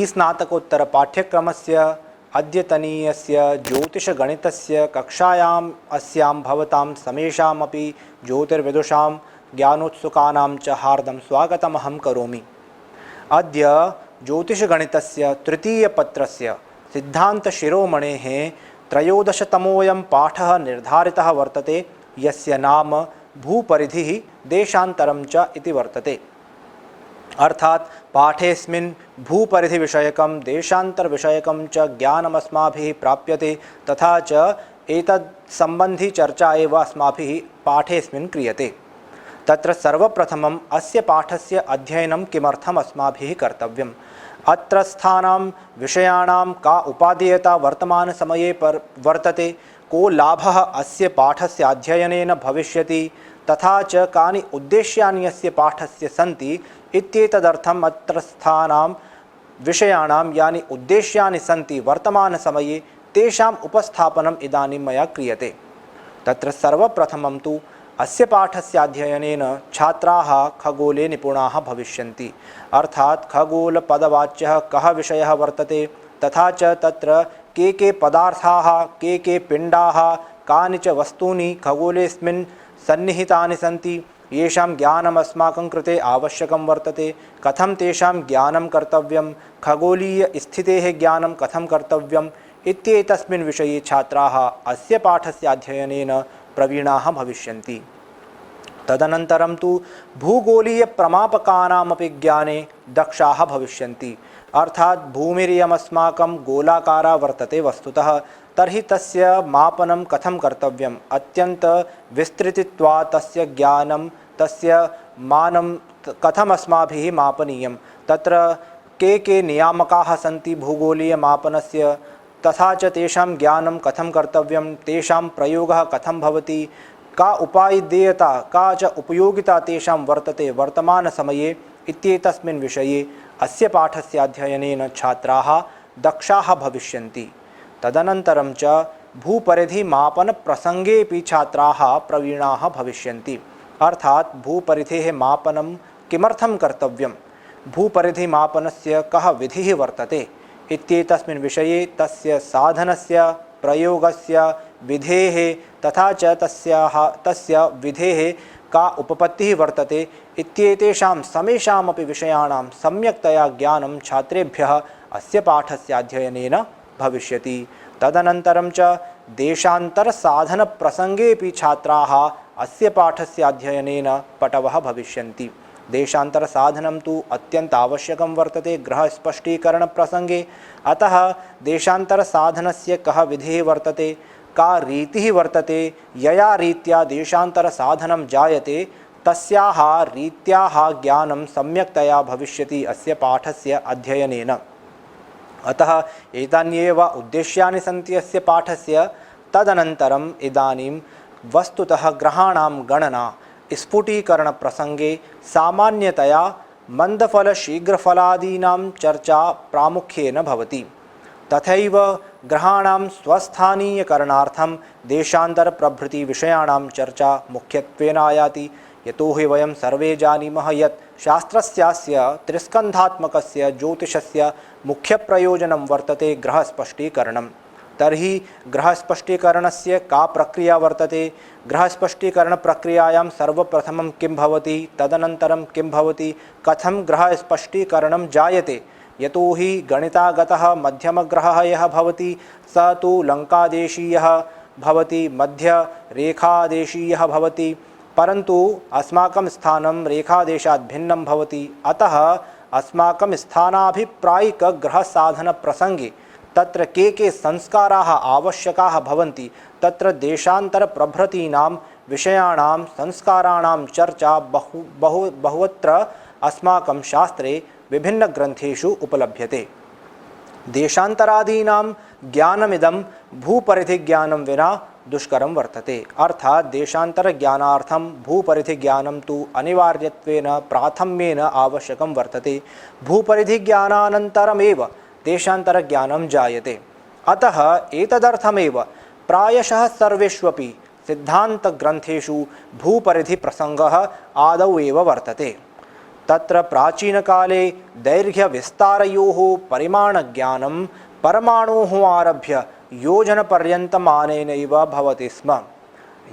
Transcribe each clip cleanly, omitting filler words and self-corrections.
स्नातकोत्तर पाठ्यक्रमस्य अद्यतनीयस्य ज्योतिषगणितस्य कक्षायाम् अस्यां भवतां समेषामपि ज्योतिर्विदुषां ज्ञानोत्सुकानां च हार्दं स्वागतमहं करोमि। अद्य ज्योतिषगणितस्य तृतीयपत्रस्य सिद्धान्तशिरोमणेः 13तमोऽयं पाठः निर्धारितः वर्तते, यस्य नाम भूपरिधिः देशान्तरं च इति वर्तते। अर्थात पाठेऽस्मिन् भूपरिधिविषयकं देशान्तरविषयकं च ज्ञानमस्माभिः प्राप्यते, तथा च एतद् सम्बन्धी चर्चा एव अस्माभिः पाठेऽस्मिन् क्रियते। तत्र सर्वप्रथमम् अस्य पाठस्य अध्ययनं किमर्थम् अस्माभिः कर्तव्यम्, अत्रस्थानां विषयाणां का उपादेयता वर्तमानसमये वर्तते, को लाभः अस्य पाठस्य अध्ययनेन भविष्यति, तथा च कानि उद्देश्यानि अस्य पाठस्य सन्ति इत्येतदर्थम् अत्रस्थानां विषयाणां यानि उद्देश्यानि सन्ति वर्तमानसमये तेषाम् उपस्थापनम् इदानीं मया क्रियते। तत्र सर्वप्रथमं तु अस्य पाठस्य अध्ययनेन छात्राः खगोले निपुणाः भविष्यन्ति। अर्थात् खगोलपदवाच्यः कः विषयः वर्तते, तथा च तत्र के पदार्थाः, के पिण्डाः, कानि च वस्तूनि खगोलेऽस्मिन् सन्निहितानि सन्ति, येषां ज्ञानम् अस्माकं कृते आवश्यकं वर्तते, कथं तेषां ज्ञानं कर्तव्यं, खगोलीयस्थितेः ज्ञानं कथं कर्तव्यम् इत्येतस्मिन् विषये छात्राः अस्य पाठस्य अध्ययनेन प्रवीणाः भविष्यन्ति। तदनन्तरं तु भूगोलीयप्रमापकानामपि ज्ञाने दक्षाः भविष्यन्ति। अर्थात् भूमिरियमस्माकं गोलाकारा वर्तते वस्तुतः, तर्हि तस्य मापनं कथं कर्तव्यम्, अत्यन्तविस्तृतित्वात् तस्य ज्ञानं, तस्य मानं कथम् अस्माभिः मापनीयं, तत्र के नियामकाः सन्ति भूगोलीयमापनस्य, तथा च तेषां ज्ञानं कथं कर्तव्यं, तेषां प्रयोगः कथं भवति, का उपादेयता, का च उपयोगिता तेषां वर्तते वर्तमानसमये इत्येतस्मिन् विषये अस्य पाठस्य अध्ययनेन छात्राः दक्षाः भविष्यन्ति। तदनन्तरं च भूपरिधिमापनप्रसङ्गेऽपि छात्राः प्रवीणाः भविष्यन्ति। अर्थात् भूपरिधेः मापनं किमर्थं कर्तव्यं, भूपरिधिमापनस्य कः विधिः वर्तते इत्येतस्मिन् विषये तस्य साधनस्य, प्रयोगस्य, विधेः, तथा च तस्य विधेः का उपपत्तिः वर्तते इत्येतेषां समेषामपि विषयाणां सम्यक्तया ज्ञानं छात्रेभ्यः अस्य पाठस्य अध्ययनेन भविष्यति। तदनन्तरं च देशान्तरसाधनप्रसङ्गेऽपि छात्राः अस्य पाठस्य अध्ययनेन पटवः भविष्यन्ति। देशान्तरसाधनं तु अत्यन्तावश्यकं वर्तते ग्रहस्पष्टीकरणप्रसङ्गे। अतः देशान्तरसाधनस्य कः विधिः वर्तते, का रीतिः वर्तते, यया रीत्या देशान्तरसाधनं जायते तस्याः रीत्याः ज्ञानं सम्यक्तया भविष्यति अस्य पाठस्य अध्ययनेन। अतः एतान्येव उद्देश्यानि सन्ति अस्य पाठस्य। तदनन्तरम् इदानीं वस्तुतः ग्रहाणां गणना स्फुटीकरणप्रसङ्गे सामान्यतया मन्दफलशीघ्रफलादीनां चर्चा प्रामुख्येन भवति। तथैव ग्रहाणां स्वस्थानीयकरणार्थं देशान्तरप्रभृति विषयाणां चर्चा मुख्यत्वेन आयाति। यतो हि वयं सर्वे जानीमः यत् शास्त्रस्यास्य त्रिस्कन्धात्मकस्य ज्योतिषस्य मुख्यप्रयोजनं वर्तते ग्रहस्पष्टीकरणं। तर्हि ग्रहस्पष्टीकरणस्य का प्रक्रिया वर्तते, ग्रहस्पष्टीकरणप्रक्रियायां सर्वप्रथमं किं भवति, तदनन्तरं किं भवति, कथं ग्रहस्पष्टीकरणं जायते। यतो हि गणितागतः मध्यमग्रहः यः भवति स तु लङ्कादेशीयः भवति, मध्यरेखादेशीयः भवति, परन्तु अस्माकं स्थानं रेखादेशात् भिन्नं भवति। अतः अस्माकं स्थानाभिप्रायिकग्रहसाधनप्रसङ्गे तत्र के संस्काराः आवश्यकाः भवन्ति, तत्र देशान्तरप्रभृतीनां विषयाणां संस्काराणां चर्चा बहुत्र अस्माकं शास्त्रे विभिन्नग्रन्थेषु उपलभ्यते। देशान्तरादीनां ज्ञानमिदं भूपरिधिज्ञानं विना दुष्करं वर्तते। अर्थात् देशान्तरज्ञानार्थं भूपरिधिज्ञानं तु अनिवार्यत्वेन प्राथम्येन आवश्यकं वर्तते। भूपरिधिज्ञानानन्तरमेव देशान्तरज्ञानं जायते। अतः एतदर्थमेव प्रायशः सर्वेष्वपि सिद्धान्तग्रन्थेषु भूपरिधिप्रसङ्गः आदौ एव वर्तते। तत्र प्राचीनकाले दैर्घ्यविस्तारयोः परिमाणज्ञानं परमाणोः आरभ्य योजनपर्यन्तमानेनैव भवति स्म।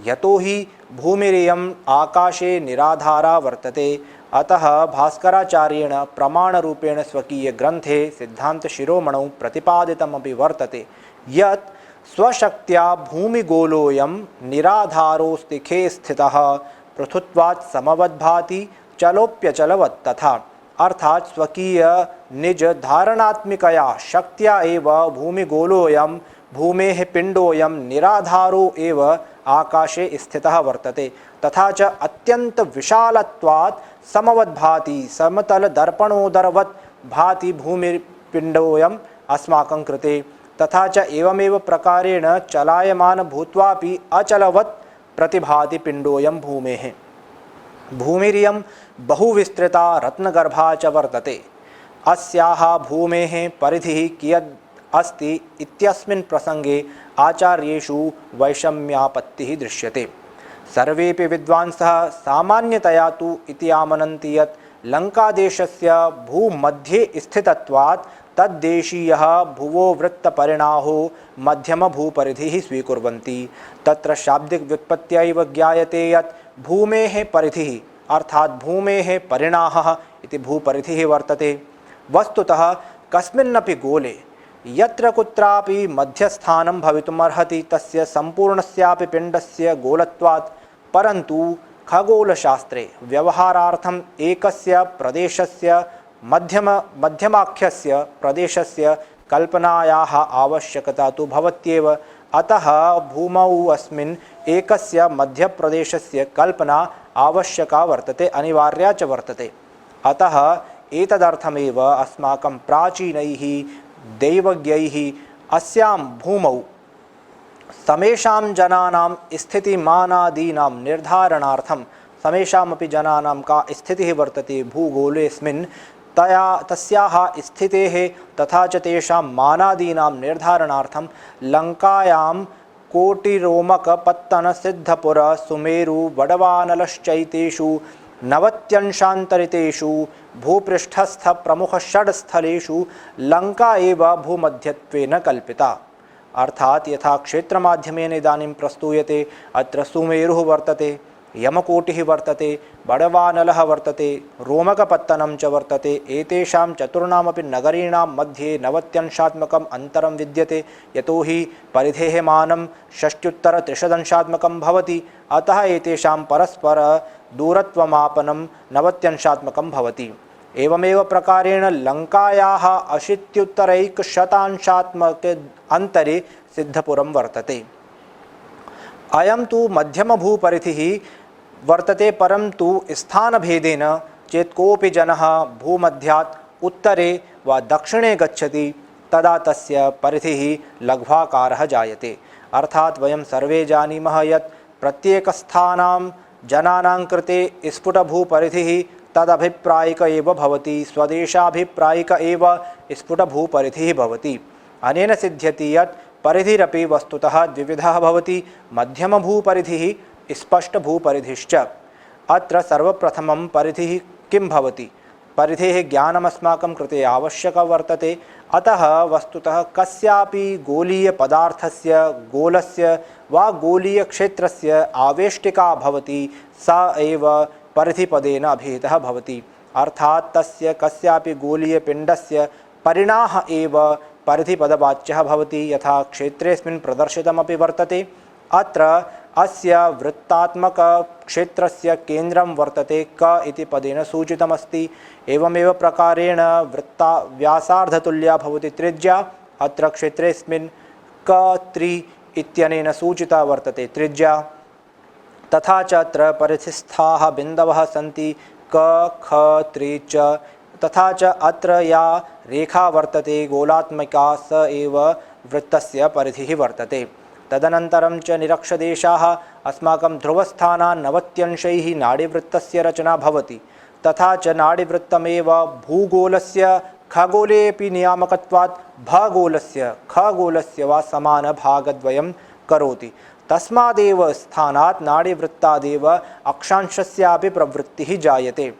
यतो हि भूमिरियम् आकाशे निराधारा वर्तते, अतः भास्कराचार्येण प्रमाणरूपेण स्वकीयग्रन्थे सिद्धान्तशिरोमणौ प्रतिपादितमपि वर्तते यत् स्वशक्त्या भूमिगोलोऽयं निराधारोऽस्तिखे स्थितः पृथुत्वात् समवद्भाति चलोप्यचलवत् तथा। अर्थात स्वकीय निज धारणात्मिकया शक्त्या एव भूमिगोलोऽयं भूमेः पिण्डोऽयं निराधारो एव आकाशे स्थितः वर्तते, तथा च अत्यंत विशालत्वात् समवद्भाति समतलदर्पणोदरवत् भाति भूमिपिण्डोऽयं अस्माकं कृते। तथा च एवमेव प्रकारेण चलायमान भूत्वापि अचलवत् प्रतिभाति पिण्डोऽयं भूमेः। भूमिरियं बहुविस्तृता रत्नगर्भा च वर्तते। अस्याः भूमेः परिधिः कियद् अस्ति इत्यस्मिन् प्रसंगे आचार्येषु वैषम्यापत्तिः दृश्यते। सर्वेपि विद्वांसः सामान्यतया तु इति आमनन्ति यत् लङ्कादेशस्य भूमध्ये स्थितत्वात् तद्देशीयः भुवो वृत्तपरिणाहो मध्यमभूपरिधिः स्वीकुर्वन्ति। तत्र शाब्दिकव्युत्पत्त्यैव ज्ञायते यत् भूमेः परिधिः अर्थात भूमेः परिणाहः इति भूपरिधिः वर्तते। वस्तुतः कस्मिन्नपि गोले यत्र कुत्रापि मध्यस्थानं भवितुमर्हति तस्य सम्पूर्णस्यापि पिण्डस्य गोलत्वात्, परन्तु खगोलशास्त्रे व्यवहारार्थम् एकस्य प्रदेशस्य मध्यमाख्यस्य प्रदेशस्य कल्पनायाः आवश्यकता तु भवत्येव। अतः भूमौ अस्मिन् एकस्य मध्यप्रदेशस्य कल्पना आवश्यका वर्तते, अनिवार्या च वर्तते। अतः एतदर्थमेव अस्माकं प्राचीनैः दैवज्ञैः अस्यां भूमौ समेषां जनानां स्थितिमानादीनां निर्धारणार्थं समेषामपि जनानां का स्थितिः वर्तते भूगोलेऽस्मिन् तस्याः स्थितेः तथा च तेषां मानादीनां निर्धारणार्थं लङ्कायां कोटिरोमकपत्तन सिद्धपुर सुमेरु वडवानलश्चैतेषु 90 भूपृष्ठस्थ प्रमुख षड्स्थलेषु लङ्का एव भूमध्यत्वेन कल्पिता। अर्थात यथा क्षेत्रमाध्यमेन इदानीं प्रस्तूयते, अत्र सुमेरुः वर्तते, यमकोटिः वर्तते, बडवानलः वर्तते, रोमकपत्तनं च वर्तते। एतेषां चतुर्णामपि नगरीणां मध्ये 90अंशात्मकम् अन्तरं विद्यते, यतो हि परिधेः मानं 6.3 भवति। अतः एतेषां परस्पर दूरत्वमापनं 90अंशात्मकं भवति। एवमेव प्रकारेण लङ्कायाः 80-100 अंतरे सिद्धपुरं वर्तते। अयं तु मध्यमभूपरिधिः वर्तते, परन्तु स्थानभेदेन चेत् कोऽपि जनः भूमध्यात् उत्तरे वा दक्षिणे गच्छति तदा तस्य परिधिः लघ्वाकारः जायते। अर्थात् वयं सर्वे जानीमः यत् प्रत्येकस्थानां जनानां कृते स्फुटभूपरिधिः तदभिप्रायिक एव भवति, स्वदेशाभिप्रायिक एव स्फुटभूपरिधिः भवति। अनेन सिद्ध्यति यत् परिधिरपि वस्तुतः द्विविधः भवति, मध्यमभूपरिधिः स्पष्टभूपरिधिश्च। अत्र सर्वप्रथमं परिधिः किं भवति? परिधेः ज्ञानमस्माकं कृते आवश्यकं वर्तते। अतः वस्तुतः कस्यापि गोलीयपदार्थस्य गोलस्य वा गोलीयक्षेत्रस्य आवेष्टिका भवति सा एव परिधिपदेन अभिहितः भवति। अर्थात् तस्य कस्यापि गोलीयपिण्डस्य परिणाह एव परिधिपदवाच्यः भवति, यथा क्षेत्रेऽस्मिन् प्रदर्शितमपि वर्तते। अत्र अस्य वृत्तात्मक क्षेत्रस्य केन्द्रं वर्तते क इति पदेन सूचितमस्ति। एवमेव प्रकारेण वृत्ता व्यासार्धतुल्या भवति त्रिज्या। अत्र क्षेत्रेऽस्मिन् क3 इत्यनेन सूचिता वर्तते त्रिज्या। तथा च अत्र परिधिस्थाः बिन्दवः सन्ति क ख 3 च। तथा च अत्र या रेखा वर्तते गोलात्मिका स एव वृत्तस्य परिधिः वर्तते। तदनन्तरं च निरक्षदेशाः अस्माकं ध्रुवस्थानान् 90 अंशैः नाडीवृत्तस्य रचना भवति। तथा च नाडीवृत्तमेव भूगोलस्य खगोलेऽपि नियामकत्वात् भगोलस्य खगोलस्य वा समानभागद्वयं करोति। तस्मादेव स्थानात् नाडीवृत्तादेव अक्षांशस्यापि प्रवृत्तिः जायते।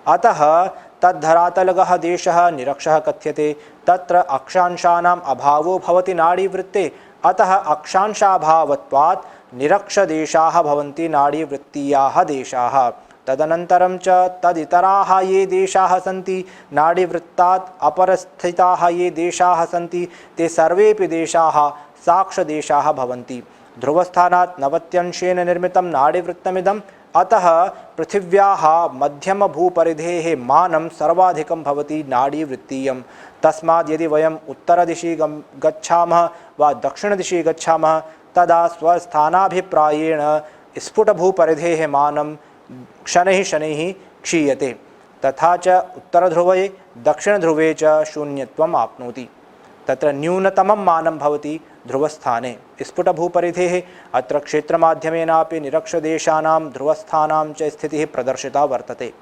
अतः तद्धरातलगः देशः निरक्षः कथ्यते। तत्र अक्षांशानाम् अभावो भवति नाडीवृत्ते, अतः अक्षांशाभावत्वात् निरक्षदेशाः भवन्ति नाडीवृत्तीयाः देशाः। तदनन्तरं च तदितराः ये देशाः सन्ति, नाडीवृत्तात् अपरस्थिताः ये देशाः सन्ति, ते सर्वेपि देशाः साक्ष्यदेशाः भवन्ति। ध्रुवस्थानात् 90 निर्मितं नाडीवृत्तमिदम्, अतः पृथिव्याः मध्यमभूपरिधेः मानं सर्वाधिकं भवति नाडीवृत्तीयं। तस्मात् यदि वयम् उत्तरदिशि गच्छामः वा दक्षिणदिशि गच्छामः तदा स्वस्थानाभिप्रायेण स्फुटभूपरिधेः मानं शनैः शनैः क्षीयते, तथा च उत्तरध्रुवे दक्षिणध्रुवे च शून्यत्वम् आप्नोति। तत्र न्यूनतमं मानं भवति ध्रुवस्थाने स्फुटभूपरिधेः। अत्र क्षेत्रमाध्यमेनापि निरक्षदेशानां ध्रुवस्थानां च स्थितिः प्रदर्शिता वर्तते।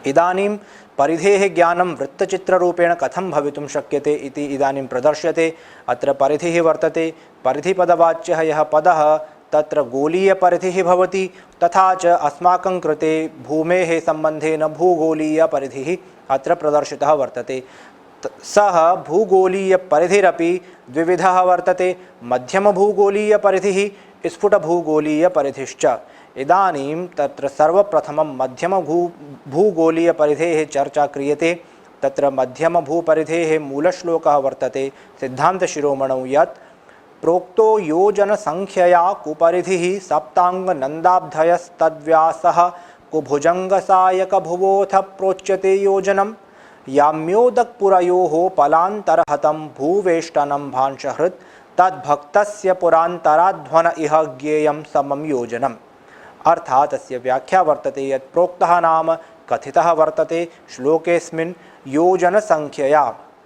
इदानीं परिधेः ज्ञानं वृत्तचित्ररूपेण कथं भवितुं शक्यते इति इदानीं प्रदर्श्यते। अत्र परिधिः वर्तते, परिधिपदवाच्यः यः पदः तत्र गोलीयपरिधिः भवति, तथा च अस्माकं कृते भूमेः सम्बन्धेन भूगोलीयपरिधिः अत्र प्रदर्शितः वर्तते। सः भूगोलीयपरिधिरपि द्विविधः वर्तते, मध्यमभूगोलीयपरिधिः, स्फुटभूगोलीयपरिधिश्च। इदानीं तत्र सर्वप्रथमं मध्यमभूगोलीयपरिधेः चर्चा क्रियते। तत्र मध्यमभूपरिधेः मूलश्लोकः वर्तते सिद्धान्तशिरोमणौ यत् प्रोक्तो योजनसंख्यया कुपरिधिः सप्ताङ्गनन्दाब्धयस्तद्व्यासः कुभुजङ्गसायकभुवोऽथ प्रोच्यते योजनम् याम्योदकपुरयोः पलान्तरहतं भूवेष्टनं भांशहृत् तद्भक्तस्य पुरान्तराध्वन इह ज्ञेयं समं योजनम्। अर्थात् अस्य व्याख्या वर्तते यत् प्रोक्तः नाम कथितः वर्तते श्लोकेऽस्मिन्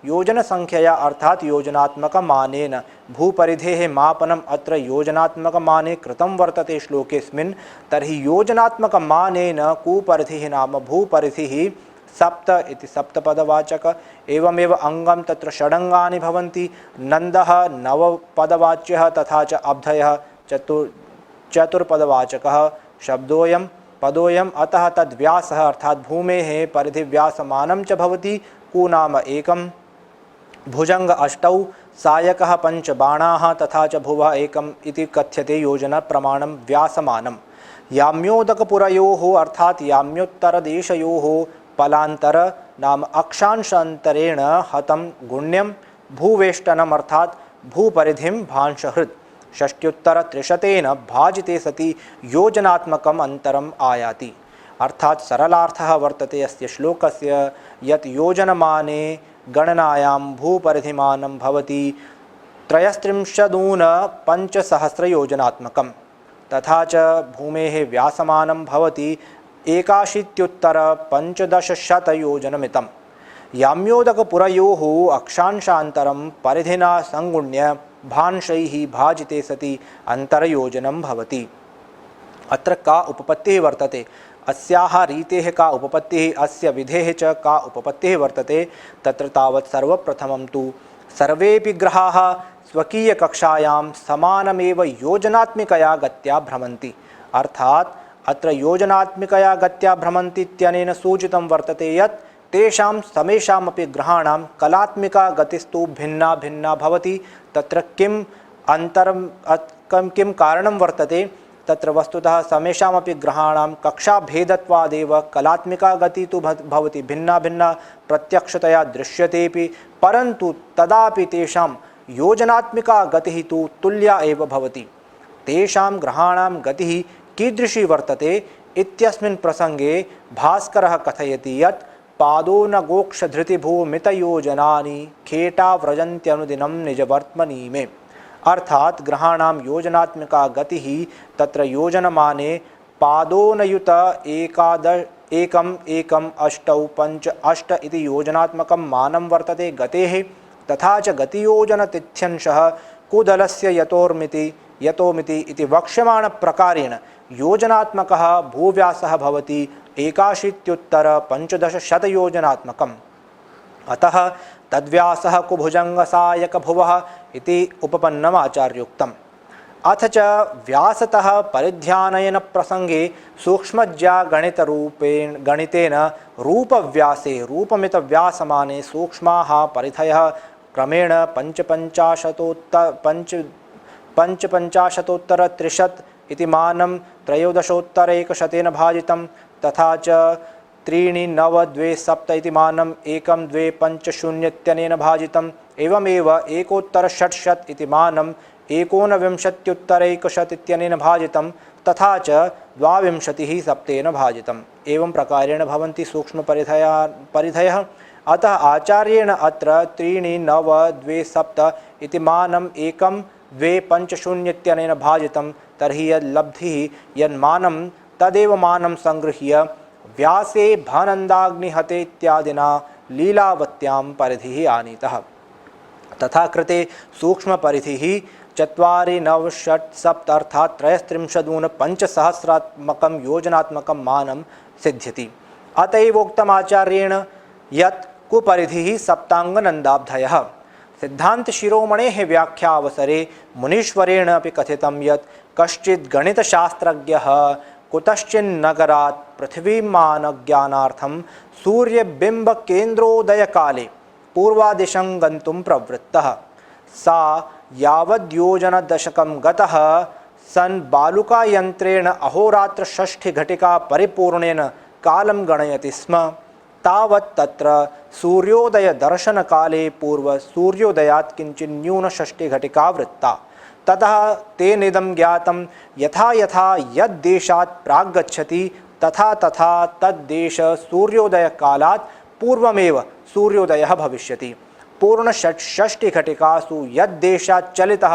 योजनसंख्यया अर्थात योजनात्मकमानेन भूपरिधेः मापनम् अत्र योजनात्मकमाने कृतं वर्तते श्लोकेऽस्मिन्। तर्हि योजनात्मकमानेन कुपरिधिः नाम भूपरिधिः 7 इति सप्तपदवाचक। एवमेव अङ्गं तत्र षडङ्गानि भवन्ति। नन्दः 9 पदवाच्यः, तथा च अब्धयः चतुर्पदवाचकः शब्दोऽयं पदोऽयं। अतः तद्व्यासः अर्थात् भूमेः परिधिव्यासमानं च भवति। कु नाम 1, भुजंग 8, सायकः 5 बाणाः, तथा च भुवः 1 इति कथ्यते योजनप्रमाणं व्यासमानं। याम्योदकपुरयोः अर्थात् याम्योत्तरदेशयोः पलान्तर नाम अक्षांशान्तरेण हतं गुण्यं भूवेष्टनम् अर्थात् भूपरिधिं भांशहृत् षष्ट्युत्तरत्रिशतेन भाजिते सति योजनात्मकम् अंतरम् आयाति। अर्थात् सरलार्थः वर्तते अस्य श्लोकस्य यत् योजनमाने गणनायां भूपरिधिमानं भवति 33,500 योजनात्मकं, तथा च भूमेः व्यासमानं भवति 81,1500 योजनमितं। याम्योदकपुरयोः अक्षांशान्तरं परिधिना संगुण्य भांशैः भाजिते सति अंतरयोजनं भवति। अत्र का उपपत्तिः वर्तते, अस्याः रीतेः का उपपत्तिः, अस्य विधेः च का उपपत्तिः वर्तते, तत्र तावत् सर्वप्रथमं तु सर्वेपि ग्रहाः स्वकीयकक्षायां समानमेव योजनात्मिकया गत्या भ्रमन्ति। अर्थात् अत्र योजनात्मिकया गत्या भ्रमन्ति इत्यनेन सूचितं वर्तते यत् तेषां समेषामपि ग्रहाणां कलात्मिका गतिस्तु भिन्ना भिन्ना भवति। तत्र किम् कारणं वर्तते, तत्र वस्तुतः समेषामपि ग्रहाणां कक्षाभेदत्वादेव कलात्मिका गतिः तु भवति भिन्ना भिन्ना प्रत्यक्षतया दृश्यतेपि, परन्तु तदापि तेषां योजनात्मिका गतिः तु तुल्या एव भवति। तेषां ग्रहाणां गतिः कीदृशी वर्तते इत्यस्मिन् प्रसंगे भास्करः कथयति यत् पादो न गोक्षधृतिभूमितयोजनानि खेटा व्रजन्त्यनुदिनं निजवर्त्मनि मे। अर्थात ग्रहाणां योजनात्मिका गतिः तत्र योजनमाने पादोनयुत 1,1,8,5,8 इति योजनात्मकं मानं वर्तते गतेः। तथा च गतियोजनतिथ्यंशः कुदलस्य यतोमिति इति वक्ष्यमाणप्रकारेण योजनात्मकः भूव्यासः भवति 81,1500 योजनात्मकम्। अतः तद्व्यासः कुभुजङ्गसायकभुवः इति उपपन्नम् आचार्योक्तम्। अथ च व्यासतः परिध्यानयन प्रसंगे सूक्ष्मज्या गणितेन रूपव्यासे रूपमितव्यासमाने सूक्ष्माः परिधयः क्रमेण पञ्चपञ्चाशतोत्तरत्रिशत् इति मानं त्रयोदशोत्तरैकशतेन भाजितं तथा च 392 इति मानं 1250 इत्यनेन भाजितम् एवमेव एकोत्तरषट्शत् इति मानं 19 इत्यनेन भाजितं तथा च 22 सप्तेन भाजितम् एवं प्रकारेण भवन्ति सूक्ष्मपरिधयः। अतः आचार्येण अत्र 3927 इति मानं 1250 इत्यनेन भाजितं तर्हि यल्लब्धिः यन्मानं तदेव मानं संगृह्य व्यासे भानन्दाग्निहते इत्यादिना लीलावत्यां परिधिः आनीतः। तथा कृते सूक्ष्मपरिधिः 496 अर्थात् 33,500 योजनात्मकं मानं सिद्ध्यति। अतएवोक्तमाचार्येण यत् कुपरिधिः सप्ताङ्गनन्दाब्धयः। सिद्धान्तशिरोमणेः व्याख्यावसरे मुनीश्वरेण अपि कथितं यत् कश्चित् गणितशास्त्रज्ञः कुतश्चिन्नगरात् पृथिवीमानज्ञानार्थं सूर्यबिम्बकेन्द्रोदयकाले पूर्वादिशं गन्तुं प्रवृत्तः। सा यावद्योजनदशकं गतः सन् बालुकायन्त्रेण अहोरात्रषष्ठिघटिका परिपूर्णेन कालं गणयति स्म तावत् तत्र सूर्योदयदर्शनकाले पूर्वसूर्योदयात् किञ्चिन्न्यूनषष्ठिघटिका वृत्ता। ततः तेनेदं ज्ञातं यथा यथा यद्देशात् प्राग्गच्छति तथा तथा तद्देश सूर्योदयकालात् पूर्वमेव सूर्योदयः भविष्यति। पूर्णषष्ठिघटिकासु यद्देशात् चलितः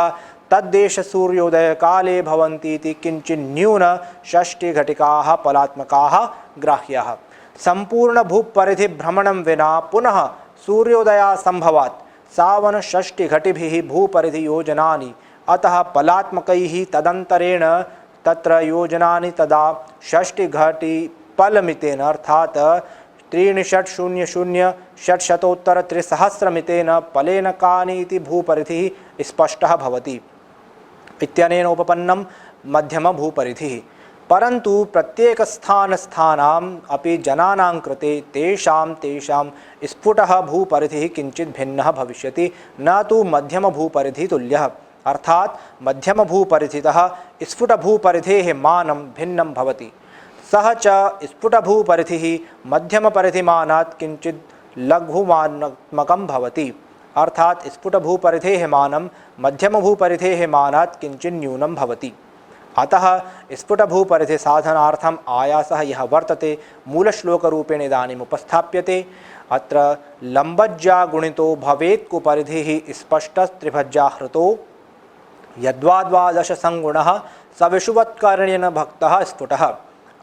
तद्देश सूर्योदयकाले भवन्ति इति किञ्चिन्न्यूनषष्ठिघटिकाः फलात्मकाः ग्राह्याः। सम्पूर्णभूपरिधिभ्रमणं विना पुनः सूर्योदयासम्भवात् सावनषष्ठिघटिभिः भूपरिधियोजनानि अतः फलात्मकैः तदन्तरेण तत्र योजनानि तदा षष्ठिघटिफलमितेन अर्थात् 3,600,600,300 फलेन कानि इति भूपरिधिः स्पष्टः भवति इत्यनेन उपपन्नं मध्यमभूपरिधिः। परन्तु प्रत्येकस्थानाम् अपि जनानां कृते तेषां स्फुटः भूपरिधिः किञ्चित् भिन्नः भविष्यति न तु मध्यमभूपरिधिः तुल्यः। अर्थात् मध्यमभूपरिधितः स्फुटभूपरिधेः मानं भिन्नं भवति। सः च स्फुटभूपरिधिः मध्यमपरिधिमानात् किञ्चित् लघुमानात्मकं भवति। अर्थात् स्फुटभूपरिधेः मानं मध्यमभूपरिधेः मानात् किञ्चित् न्यूनं भवति। अतः स्फुटभूपरिधिसाधनार्थम् आयासः यः वर्तते मूलश्लोकरूपेण इदानीम् उपस्थाप्यते। अत्र लम्बज्या गुणितो भवेत् कुपरिधिः स्पष्टस्त्रिभज्याहृतो यद्वाद्वादश संगुणः स विषुवत्कर्णेन भक्तः स्फुटः।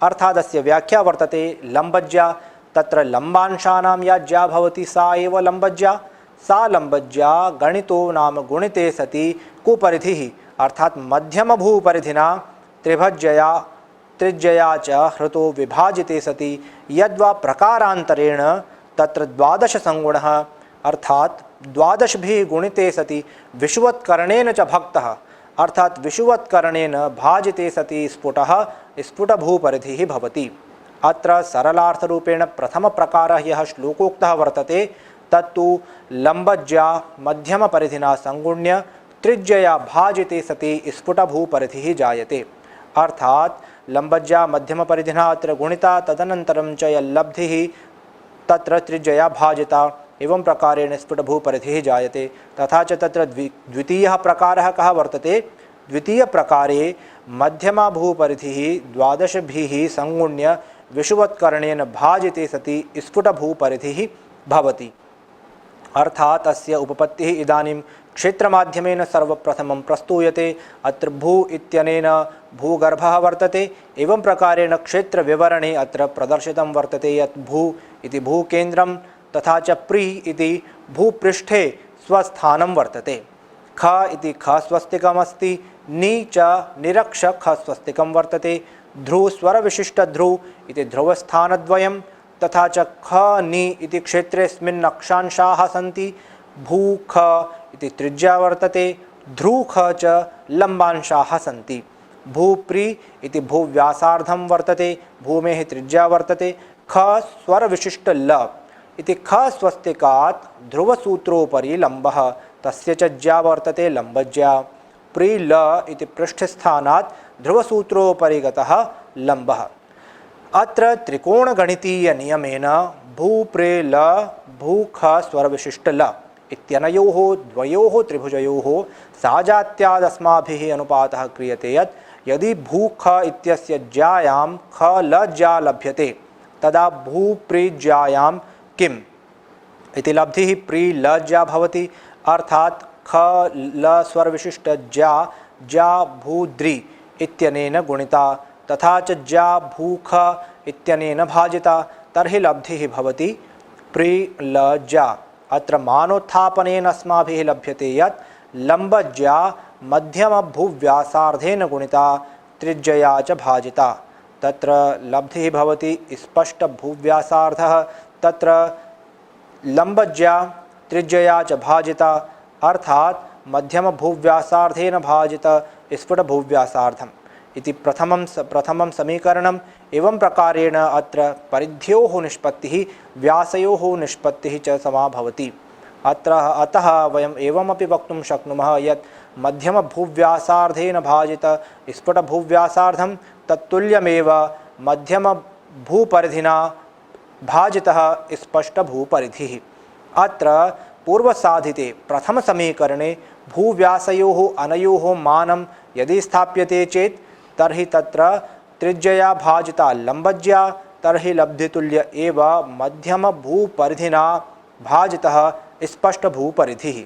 अर्थात् अस्य व्याख्या वर्तते लम्बज्या तत्र लम्बांशानां या ज्या भवति सा एव लम्बज्या। सा लम्बज्या गणितो नाम गुणिते सति कुपरिधिः अर्थात् मध्यमभूपरिधिना त्रिज्यया च हृतो विभाजिते सति यद्वा प्रकारान्तरेण तत्र 12 संगुणः अर्थात् 12 गुणिते सति विषुवत्कर्णेन च भक्तः अर्थात् विषुवत्कर्णेन भाजिते सति स्फुटः स्फुटभूपरिधिः भवति। अत्र सरलार्थरूपेण प्रथमप्रकारः यः श्लोकोक्तः वर्तते तत्तु लम्बज्या मध्यमपरिधिना संगुण्य त्रिज्यया भाजिते सति स्फुटभूपरिधिः जायते। अर्थात् लम्बज्या मध्यमपरिधिना अत्र गुणिता तदनन्तरं च यल्लब्धिः तत्र त्रिज्यया भाजिता एवं प्रकारेण स्फुटभूपरिधिः जायते। तथा च तत्र द्वितीयः प्रकारः कः वर्तते। द्वितीयप्रकारे मध्यमभूपरिधिः 12 संगुण्य विषुवत्कर्णेन भाजिते सति स्फुटभूपरिधिः भवति। अर्थात् अस्य उपपत्तिः इदानीं क्षेत्रमाध्यमेन सर्वप्रथमं प्रस्तूयते। अत्र भू इत्यनेन भूगर्भः वर्तते। एवं प्रकारेण क्षेत्रविवरणे अत्र प्रदर्शितं वर्तते यत् भू इति भूकेन्द्रं तथा च प्री इति भूपृष्ठे स्वस्थानं वर्तते। ख इति खस्वस्तिकमस्ति। नि च निरक्ष खस्वस्तिकं वर्तते। ध्रु स्वरविशिष्टध्रु इति ध्रुवस्थानद्वयं तथा च ख नि इति क्षेत्रेऽस्मिन् अक्षांशाः सन्ति। भू ख इति त्रिज्या वर्तते। ध्रुव ख च लम्बांशाः सन्ति। भूप्री इति भूव्यासार्धं वर्तते, भूमेः त्रिज्या वर्तते। ख स्वरविशिष्ट ल इति ख स्वस्तिकात् ध्रुवसूत्रोपरि लम्बः, तस्य च ज्या वर्तते लम्बज्या। प्री ल इति पृष्ठस्थानात् ध्रुवसूत्रोपरि गतः लम्बः। अत्र त्रिकोणगणितीय नियमेन भू प्रे ल भू ख स्वरविशिष्ट ल इत्यनयोः द्वयोः त्रिभुजयोः साजात्यादस्माभिः अनुपातः क्रियते यत् यदि भू ख इत्यस्य ज्यायां ख ल ज्या लभ्यते तदा भू प्री ज्यायां किम् इति लब्धिः प्री ल ज्या भवति। अर्थात् ख ल स्वरविशिष्ट ज्या ज्या भूद्रि इत्यनेन गुणिता तथा च ज्या भू ख इत्यनेन भाजिता, तर्हि लब्धिः भवति प्री ल ज्या। अत्र मानोत्थापनेन अस्माभिः लभ्यते यत् लम्बज्या मध्यमभूव्यासार्धेन गुणिता त्रिज्यया च भाजिता। तत्र लब्धिः भवति स्पष्टभूव्यासार्धः, तत्र लम्बज्या त्रिज्यया च भाजिता, अर्थात् मध्यमभूव्यासार्धेन भाजित स्फुटभूव्यासार्धम् इति प्रथमं समीकरणम्। एवं प्रकारेण अत्र परिध्योः निष्पत्तिः व्यासयोः निष्पत्तिः च समा भवति। अतः वयम् एवमपि वक्तुं शक्नुमः यत् मध्यमभूव्यासार्धेन भाजित स्फुटभूव्यासार्धं तत्तुल्यमेव मध्यमभूपरिधिना भाजितः स्पष्टभूपरिधिः। अत्र पूर्वसाधिते प्रथमसमीकरणे भूव्यासयोः अनयोः मानं यदि स्थाप्यते चेत् तर्हि तत्र त्रिज्यया भाजिता लम्बज्या, तर्हि लब्धितुल्य एव मध्यमभूपरिधिना भाजितः स्पष्टभूपरिधिः।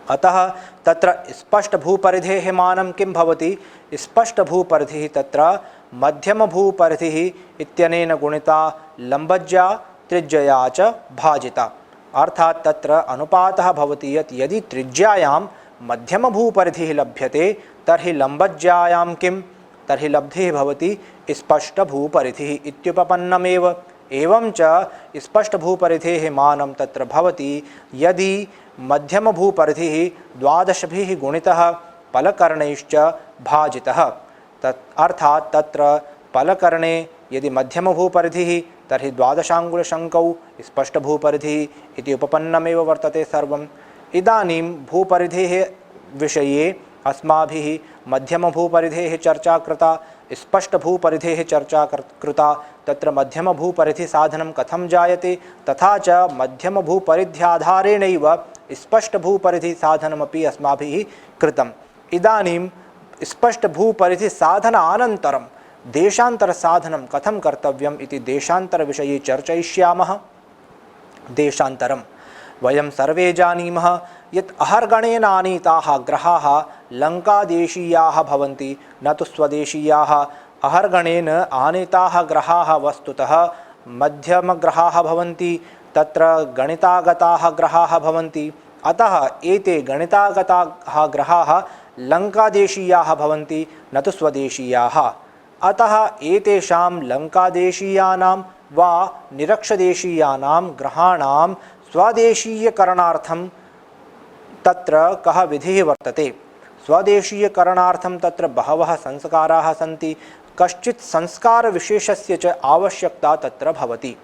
अतः तत्र स्पष्टभूपरिधेः मानं किं भवति? स्पष्टभूपरिधिः तत्र मध्यमभूपरिधिः इत्यनेन गुणिता लम्बज्या त्रिज्यया च भाजिता। अर्थात् तत्र अनुपातः भवति यत् यदि त्रिज्यायां मध्यमभूपरिधिः लभ्यते तर्हि लम्बज्यायां किं? तर्हि लब्धिः भवति स्पष्टभूपरिधिः इत्युपपन्नमेव। एवं च स्पष्टभूपरिधेः मानं तत्र भवति यदि मध्यमभूपरिधिः 12 गुणितः पलकर्णैश्च भाजितः। अर्थात् तत्र पलकर्णे यदि मध्यमभूपरिधिः तर्हि 12 स्पष्टभूपरिधिः इति उपपन्नमेव वर्तते सर्वम्। इदानीं भूपरिधेः विषये अस्माभिः मध्यमभूपरिधेः चर्चा कृता, स्पष्टभूपरिधेः चर्चा कृता। तत्र मध्यमभूपरिधिसाधनं कथं जायते तथा च मध्यमभूपरिध्याधारेणैव स्पष्टभूपरिधिसाधनमपि अस्माभिः कृतम्। इदानीं स्पष्टभूपरिधिसाधनानन्तरं देशान्तरसाधनं कथं कर्तव्यम् इति देशान्तरविषये चर्चयिष्यामः। देशान्तरं वयं सर्वे जानीमः यत् अहर्गणेन आनीताः ग्रहाः लङ्कादेशीयाः भवन्ति, न तु स्वदेशीयाः। अहर्गणेन आनीताः ग्रहाः वस्तुतः मध्यमग्रहाः भवन्ति, तत्र गणितागताः ग्रहाः भवन्ति। अतः एते गणितागताः ग्रहाः लङ्कादेशीयाः भवन्ति, न तु स्वदेशीयाः। अतः एतेषां लङ्कादेशीयानां वा निरक्षदेशीयानां ग्रहाणां स्वदेशीयकरणार्थं तत्र कः विधिः वर्तते? स्वदेशीयकरणार्थं तत्र बहवः संस्काराः सन्ति, कश्चित् संस्कारविशेषस्य च आवश्यकता तत्र भवति।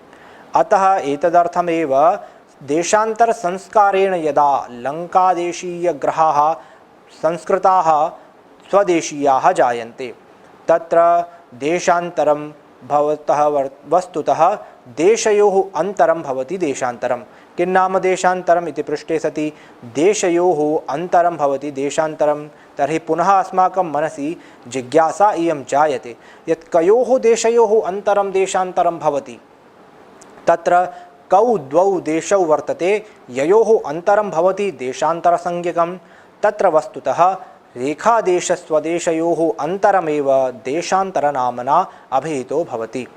अतः एतदर्थमेव देशान्तरसंस्कारेण यदा लङ्कादेशीयग्रहाः संस्कृताः स्वदेशीयाः जायन्ते, तत्र देशान्तरं भवतः वस्तुतः देशयोः अन्तरं भवति। देशान्तरं किं नाम देशान्तरम् इति पृष्टे सति देशयोः अन्तरं भवति देशान्तरं। तर्हि पुनः अस्माकं मनसि जिज्ञासा इयं जायते यत् कयोः देशयोः अन्तरं देशान्तरं भवति? तत्र कौ द्वौ देशौ वर्तते ययोः अन्तरं भवति देशान्तरसंज्ञकं। तत्र वस्तुतः रेखादेशस्वदेशयोः अन्तरमेव देशान्तरनाम्ना अभिहितो भवति।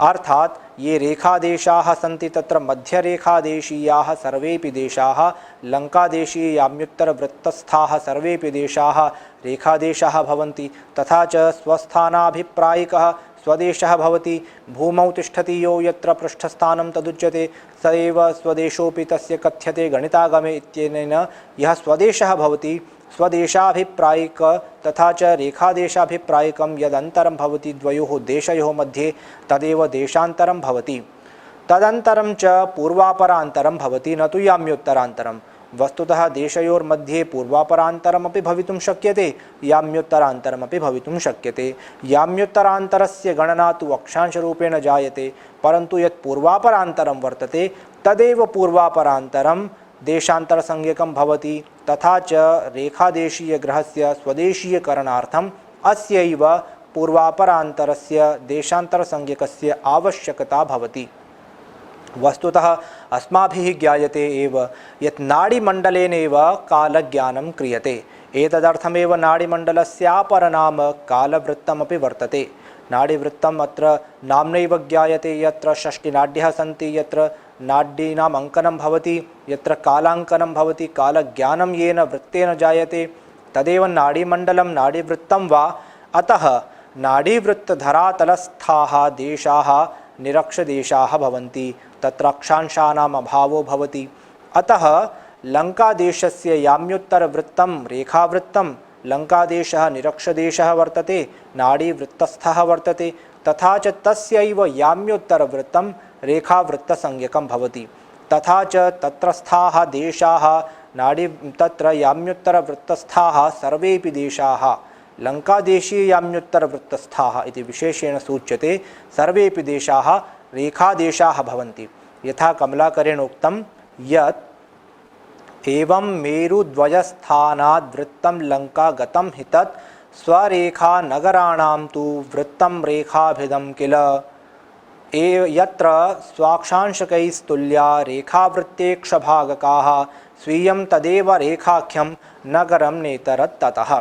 अर्थात् ये रेखादेशाः सन्ति तत्र मध्यरेखादेशीयाः सर्वेपि देशाः, लङ्कादेशीयाम्युत्तरवृत्तस्थाः सर्वेपि देशाः रेखादेशाः भवन्ति। तथा च स्वस्थानाभिप्रायिकः स्वदेशः भवति। भूमौ तिष्ठति यो यत्र पृष्ठस्थानं तदुच्यते स एव स्वदेशोऽपि तस्य कथ्यते गणितागमे इत्यनेन यः स्वदेशः भवति स्वदेशाभिप्रायिक तथा च रेखादेशाभिप्रायिकं यदन्तरं भवति द्वयोः देशयोः मध्ये तदेव देशान्तरं भवति। तदन्तरं च पूर्वापरान्तरं भवति, न तु याम्योत्तरान्तरं। वस्तुतः देशयोर्मध्ये पूर्वापरान्तरमपि भवितुं शक्यते, याम्योत्तरान्तरमपि भवितुं शक्यते। याम्योत्तरान्तरस्य गणना तु अक्षांशरूपेण जायते, परन्तु यत् पूर्वापरान्तरं वर्तते तदेव पूर्वापरान्तरं देशान्तरसंज्ञकं भवति। तथा च रेखादेशीयग्रहस्य स्वदेशीयकरणार्थम् अस्यैव पूर्वापरान्तरस्य देशान्तरसंज्ञकस्य आवश्यकता भवति। वस्तुतः अस्माभिः ज्ञायते एव यत् नाडीमण्डलेनैव कालज्ञानं क्रियते। एतदर्थमेव नाडीमण्डलस्यापरनाम कालवृत्तमपि वर्तते। नाडीवृत्तम् अत्र नाम्नैव ज्ञायते, यत्र षष्टिनाड्यः सन्ति, यत्र नाड्यीनाम् अङ्कनं भवति, यत्र कालाङ्कनं भवति, कालज्ञानं येन वृत्तेन जायते, तदेव नाडीमण्डलं नाडीवृत्तं वा। अतः नाडीवृत्तधरातलस्थाः देशाः निरक्षदेशाः भवन्ति, तत्र अक्षांशानाम् अभावो भवति। अतः लङ्कादेशस्य याम्योत्तरवृत्तं रेखावृत्तं, लङ्कादेशः निरक्षदेशः वर्तते, नाडीवृत्तस्थः वर्तते, तथा च तस्यैव याम्योत्तरवृत्तं रेखावृत्तसंज्ञकं भवति। तथा च तत्रस्थाः देशाः तत्र याम्योत्तरवृत्तस्थाः सर्वेपि देशाः लङ्कादेशीय याम्योत्तरवृत्तस्थाः इति विशेषेण सूच्यते। सर्वेपि देशाः रेखादेशाः भवन्ति। यथा कमलाकरेण उक्तं यत् एवं मेरुद्वयस्थानाद् वृत्तं लङ्का गतं हि तत् स्वरेखानगराणां तु वृत्तं रेखाभिदं किल। यत्र स्वाक्षांशकैस्तुल्या रेखावृत्तेक्षभागकाः स्वीयं तदेव रेखाख्यं नगरं नेतरत् ततः।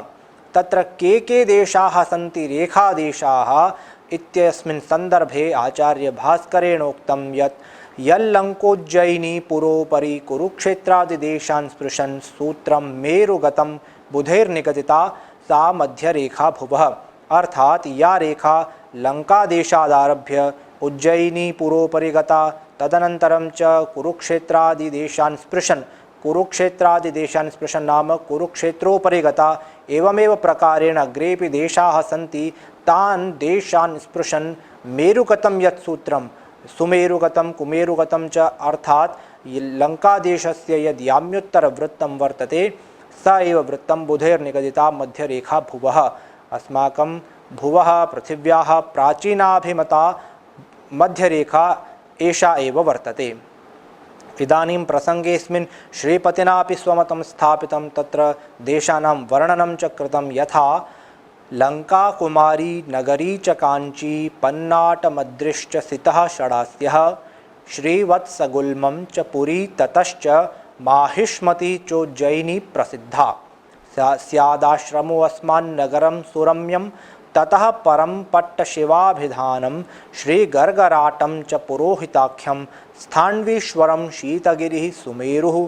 तत्र के देशाः सन्ति रेखादेशाः इत्यस्मिन् सन्दर्भे आचार्य भास्करेण उक्तं यत् यल्लङ्कोज्जयिनी पुरोपरि कुरुक्षेत्रादिदेशान् स्पृशन् सूत्रं मेरुगतं बुधैर्निगदिता सा मध्यरेखा भुवः। अर्थात या रेखा लङ्कादेशादारभ्य उज्जयिनी पुरोपरि गता, तदनन्तरं च कुरुक्षेत्रादिदेशान् स्पृशन्, कुरुक्षेत्रादिदेशान् स्पृशन् नाम कुरुक्षेत्रोपरि गता, एवमेव प्रकारेण अग्रेपि देशाः सन्ति, तान् देशान् स्पृशन् मेरुगतं यत् सूत्रं सुमेरुगतं कुमेरुगतं च अर्थात लङ्कादेशस्य यद् याम्योत्तरवृत्तं वर्तते स एव वृत्तं बुधैर्निगदिता मध्यरेखा भुवः। अस्माकं भुवः पृथिव्याः प्राचीनाभिमता मध्यरेखा एषा एव वर्तते। इदानीं प्रसङ्गेऽस्मिन् श्रीपतिनापि स्वमतं स्थापितं, तत्र देशानां वर्णनं च कृतं। यथा लङ्का कुमारी नगरी च काञ्ची पन्नाटमद्रिश्च सितः षडास्यः श्रीवत्सगुल्मं च पुरी ततश्च माहिष्मती चोज्जयिनी प्रसिद्धा स्यादाश्रमो अस्मान्नगरं सुरम्यं ततः परं पट्टशिवाभिधानं श्रीगर्गराटं च पुरोहिताख्यं स्थाण्वीश्वरं शीतगिरिः सुमेरुः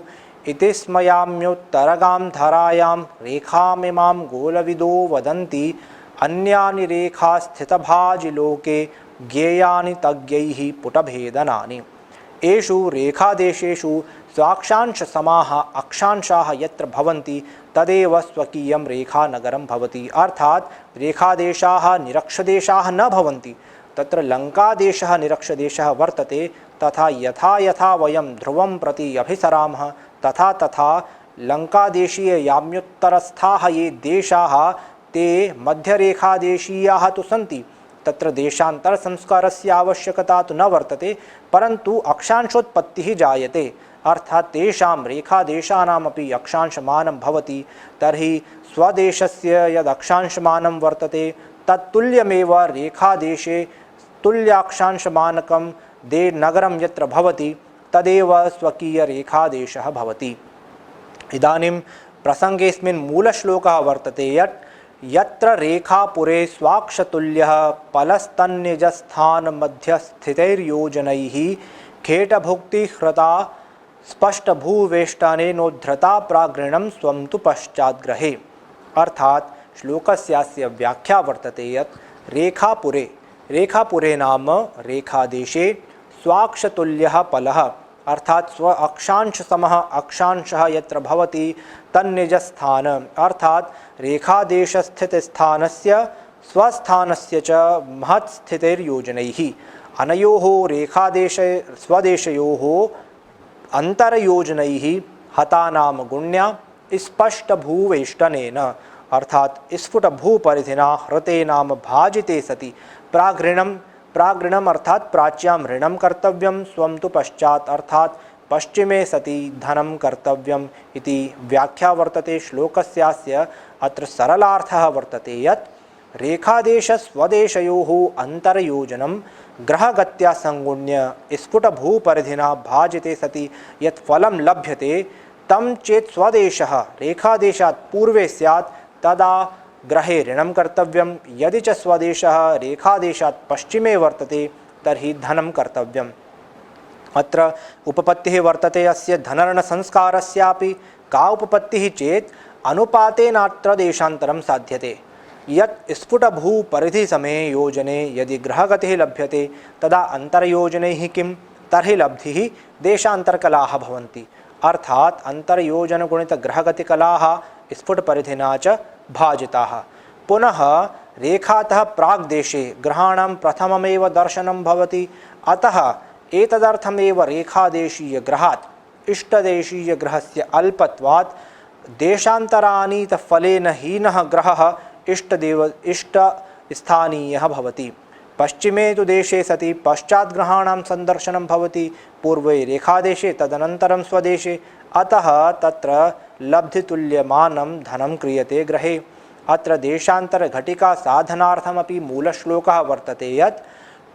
इति स्मयाम्योत्तरगां धरायां रेखामिमां गोलविदो वदन्ति अन्यानि रेखास्थितभाजिलोके ज्ञेयानि तज्ञैः पुटभेदनानि। एषु रेखादेशेषु स्वाक्षांशसमाः अक्षांशाः यत्र भवन्ति तदेव स्वकीयं रेखानगरं भवति। अर्थात रेखादेशाः निरक्षदेशाः न भवन्ति। तत्र लङ्कादेशः निरक्षदेशः वर्तते, तथा यथा यथा वयं ध्रुवं प्रति अभिसरामः तथा तथा लङ्कादेशीय याम्योत्तरस्थाः ये देशाः ते मध्यरेखादेशीयाः तु सन्ति। तत्र देशान्तरसंस्कारस्य आवश्यकता तु न वर्तते, परन्तु अक्षांशोत्पत्तिः जायते। अर्थात तेषां रेखादेशानामपि अक्षांशमानं भवति। तर्हि स्वदेशस्य यद् अक्षांशमानं वर्तते तत्तुल्यमेव रेखादेशे तुल्याक्षांशमानकं नगरं यत्र भवति तदेव स्वकीयरेखादेशः भवति। इदानीं प्रसङ्गेऽस्मिन् मूलश्लोकः वर्तते यत्र रेखापुरे स्वाक्षतुल्यः पलस्तन्निजस्थानमध्यस्थितैर्योजनैः खेटभुक्तिहृता स्पष्टभूवेष्टनेनोद्धृता प्रागृणं स्वं तु पश्चाद्ग्रहे। अर्थात श्लोकस्यास्य व्याख्या वर्तते यत् रेखापुरे नाम रेखादेशे स्वाक्षतुल्यः पलः अर्थात स्व अक्षांश समः अक्षांशः यत्र भवति तन्निजस्थान अर्थात रेखादेशस्थितस्थानस्य स्वस्थानस्य च महत्स्थितिर्योजनैः अनयोः रेखादेश स्वदेशयोः अंतरयोजनैः हतानाम गुण्या स्पष्टभूवेष्टनेन अर्थात स्फुट भूपरिधिना हृते नाम भाजिते सति प्रागृणम अर्थात प्राच्यां ऋणं कर्तव्यं स्वं तु पश्चात् अर्थात पश्चिमे सति धनं कर्तव्यम् इति व्याख्या वर्तते श्लोकस्यास्य। अत्र सरलार्थः वर्तते यत् रेखादेश स्वदेशयोः अंतरयोजनं ग्रहगत्या संगुण्य स्फुटभूपरिधिना भाजिते सति यत् फलं लभ्यते तं चेत् स्वदेशः रेखादेशात् पूर्वे स्यात् तदा ग्रहे ऋणं कर्तव्यं, यदि च स्वदेशः रेखादेशात् पश्चिमे वर्तते तर्हि धनं कर्तव्यम्। अत्र उपपत्तिः वर्तते अस्य धनऋणसंस्कारस्यापि। का उपपत्तिः चेत् अनुपातेनात्र देशान्तरं साध्यते। यत् स्फुटभूपरिधिसमये योजने यदि ग्रहगतिः लभ्यते तदा अन्तर्योजनैः किं तर्हि लब्धिः देशान्तरकलाः भवन्ति। अर्थात अन्तर्योजनगुणितग्रहगतिकलाः स्फुटपरिधिना च भाजिताः। पुनः रेखातः प्राग्देशे ग्रहाणां प्रथममेव दर्शनं भवति। अतः एतदर्थमेव रेखादेशीयग्रहात् इष्टदेशीयग्रहस्य अल्पत्वात् देशान्तरानीतफलेन हीनः ग्रहः इष्टस्थानीयः भवति। पश्चिमे तु देशे सति पश्चाद्ग्रहाणां संदर्शनं भवति, पूर्वे रेखादेशे तदनन्तरं स्वदेशे। अतः तत्र लब्धितुल्यमानं धनं क्रियते ग्रहे। अत्र देशान्तरघटिका साधनार्थमपि मूलश्लोकः वर्तते यत्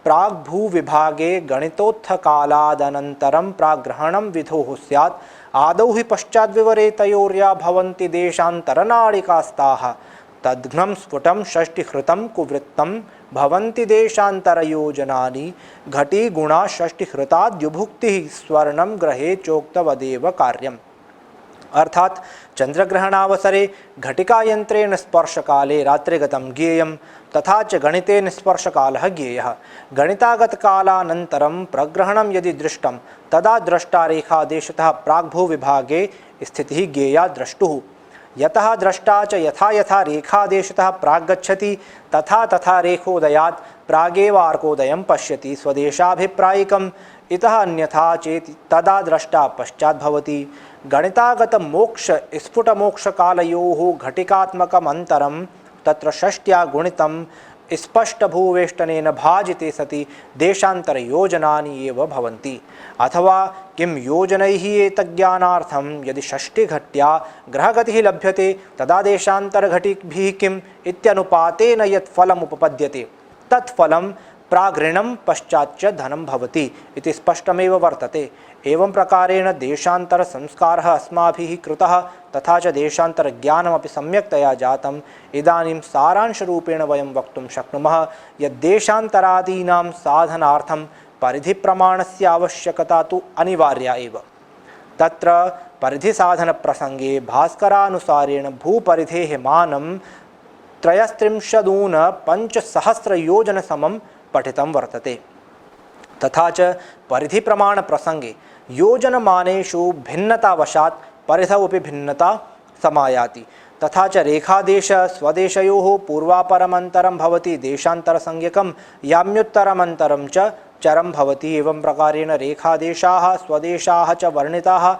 प्राग्भूविभागे गणितोत्थकालादनन्तरं प्राग्रहणं विधोः स्यात् आदौ हि पश्चाद्विवरे तयोर्या भवन्ति देशान्तरनाडिकास्ताः तद्घ्नं स्फुटं षष्टिहृतं कुवृत्तं भवन्ति देशान्तरयोजनानि घटी गुणा षष्टिहृताद्युभुक्तिः स्वर्णं ग्रहे चोक्तवदेव कार्यम्। अर्थात चंद्रग्रहणावसरे घटिकायंत्रेण स्पर्शकाले रात्रिगतं ज्ञेयं तथा च गणितेन स्पर्शकालः ज्ञेयः। गणितागतकालानन्तरं प्रग्रहणं यदि दृष्टं तदा द्रष्टा रेखादेशतः प्राग्भूविभागे स्थितिः ज्ञेया द्रष्टुः। यतः द्रष्टा च यथा यथा रेखादेशतः प्राग्गच्छति तथा तथा रेखोदयात् प्रागेव आर्कोदयं पश्यति स्वदेशाभिप्रायिकम्। इतः अन्यथा चेत् तदा द्रष्टा पश्चात् भवति। गणितागत मोक्ष स्फुटमोक्षकालयोः घटिकात्मकमन्तरं तत्र षष्ट्या गुणितं स्पष्टभूवेष्टनेन भाजिते सति देशान्तरयोजनानि एव भवन्ति। अथवा किं योजनैः एतज्ज्ञानार्थं यदि षष्टिघट्या ग्रहगतिः लभ्यते तदा देशान्तरघटिभिः किम् इत्यनुपातेन यत् फलम् उपपद्यते तत् फलं प्रागृणं पश्चाच्च धनं भवति इति स्पष्टमेव वर्तते। एवं प्रकारेण देशान्तर संस्कारः अस्माभिः कृतः तथा च देशान्तर ज्ञानमपि सम्यक्तया जातम्। इदानीं सारांशरूपेण वयं वक्तुं शक्नुमः यत् देशान्तरादीनां साधनार्थं परिधिप्रमाणस्य आवश्यकता तु अनिवार्या एव। तत्र परिधिसाधनप्रसङ्गे भास्करानुसारेण भूपरिधेः मानं 33,500 योजनसमं पठितं वर्तते। तथा च परिधिप्रमाणप्रसङ्गे योजनमानेषु भिन्नतावशात् परिधौ अपि भिन्नता समायाति। तथा च रेखादेश स्वदेशयोः पूर्वापरमन्तरं भवति देशान्तरसंज्ञकं याम्युत्तरमन्तरं च चरं भवति। एवं प्रकारेण रेखादेशाः स्वदेशाः च वर्णिताः।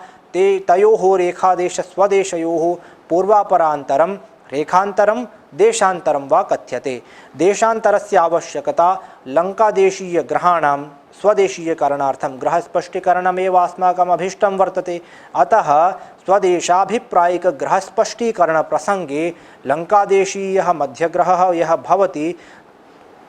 तयोः रेखादेश स्वदेशयोः पूर्वापरान्तरं रेखान्तरं देशान्तरं वा कथ्यते। देशान्तरस्य आवश्यकता लङ्कादेशीयग्रहाणां स्वदेशीयकरणार्थं ग्रहस्पष्टीकरणमेव अस्माकम् अभीष्टं वर्तते। अतः स्वदेशाभिप्रायिकग्रहस्पष्टीकरणप्रसङ्गे लङ्कादेशीयः मध्यग्रहः यः भवति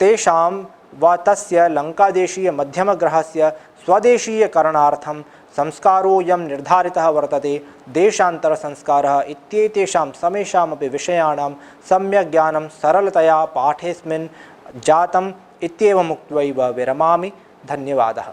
तेषां वा तस्य लङ्कादेशीयमध्यमग्रहस्य स्वदेशीयकरणार्थं संस्कारोऽयं निर्धारितः वर्तते। देशान्तरसंस्कारः इत्येतेषां समेषामपि विषयाणां सम्यक् ज्ञानं सरलतया पाठेऽस्मिन् जातम् इत्येवमुक्त्वैव विरमामि। धन्यवादः।